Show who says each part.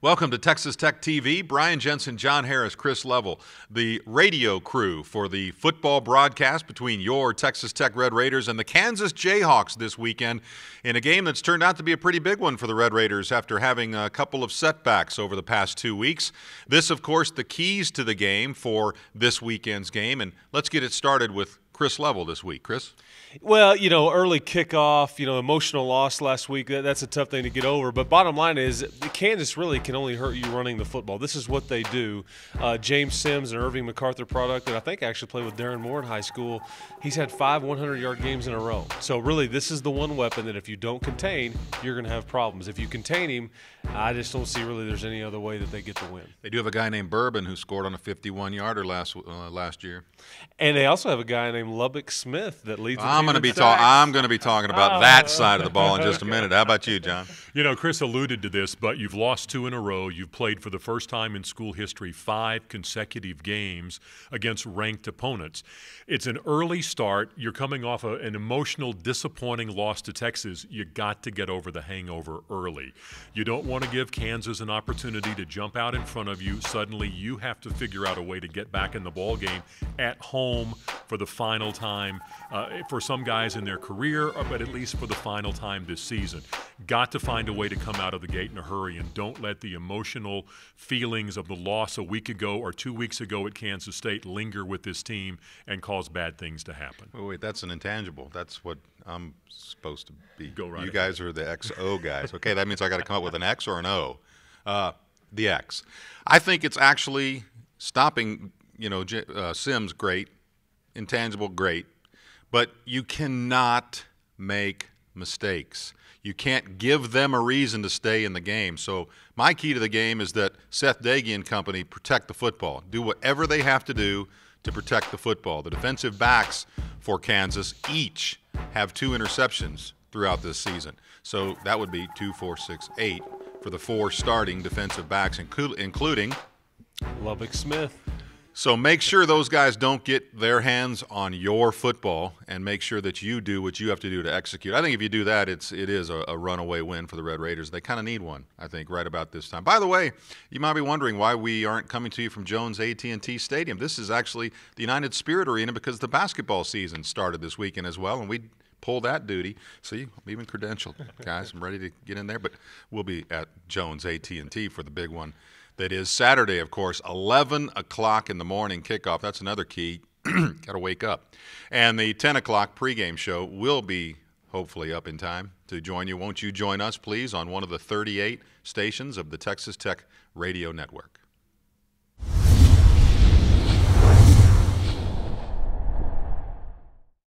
Speaker 1: Welcome to Texas Tech TV. Brian Jensen, John Harris, Chris Level, the radio crew for the football broadcast between your Texas Tech Red Raiders and the Kansas Jayhawks this weekend in a game that's turned out to be a pretty big one for the Red Raiders after having a couple of setbacks over the past 2 weeks. This, of course, the keys to the game for this weekend's game. And let's get it started with Chris Level this week. Chris?
Speaker 2: Well, early kickoff, emotional loss last week, that's a tough thing to get over. But bottom line is Kansas really can only hurt you running the football. This is what they do. James Sims, an Irving MacArthur product that I think actually played with Darren Moore in high school, he's had 5 100-yard games in a row. So really this is the one weapon that if you don't contain, you're going to have problems. If you contain him, I just don't see really there's any other way that they get the win.
Speaker 1: They do have a guy named Bourbon who scored on a 51-yarder last year.
Speaker 2: And they also have a guy named Lubbock Smith that leads the team.
Speaker 1: I'm going to be talking about that side of the ball in just a minute. How about you, John?
Speaker 3: Chris alluded to this, but you've lost 2 in a row. You've played for the first time in school history 5 consecutive games against ranked opponents. It's an early start. You're coming off an emotional, disappointing loss to Texas. You got to get over the hangover early. You don't want to give Kansas an opportunity to jump out in front of you. Suddenly you have to figure out a way to get back in the ball game at home for the final time. For some guys in their career, but at least for the final time this season. Got to find a way to come out of the gate in a hurry, and don't let the emotional feelings of the loss a week ago or 2 weeks ago at Kansas State linger with this team and cause bad things to happen.
Speaker 1: Wait, that's an intangible. That's what I'm supposed to be.
Speaker 3: Go right ahead.
Speaker 1: Guys are the XO guys. Okay, that means I got to come up with an X or an O. The X. I think it's actually stopping, Sims, great. Intangible, great. But you cannot make mistakes. You can't give them a reason to stay in the game. So my key to the game is that Seth Dagey and company protect the football. Do whatever they have to do to protect the football. The defensive backs for Kansas each have 2 interceptions throughout this season. So that would be 2, 4, 6, 8 for the 4 starting defensive backs, including
Speaker 2: Lubbock Smith.
Speaker 1: So make sure those guys don't get their hands on your football, and make sure that you do what you have to do to execute. I think if you do that, it is a runaway win for the Red Raiders. They kind of need one, I think, right about this time. By the way, you might be wondering why we aren't coming to you from Jones AT&T Stadium. This is actually the United Spirit Arena because the basketball season started this weekend as well, and we pulled that duty. See, I'm even credentialed, guys. I'm ready to get in there, but we'll be at Jones AT&T for the big one. That is Saturday, of course, 11 o'clock in the morning kickoff. That's another key. Got to wake up. And the 10 o'clock pregame show will be hopefully up in time to join you. Won't you join us, please, on one of the 38 stations of the Texas Tech Radio Network?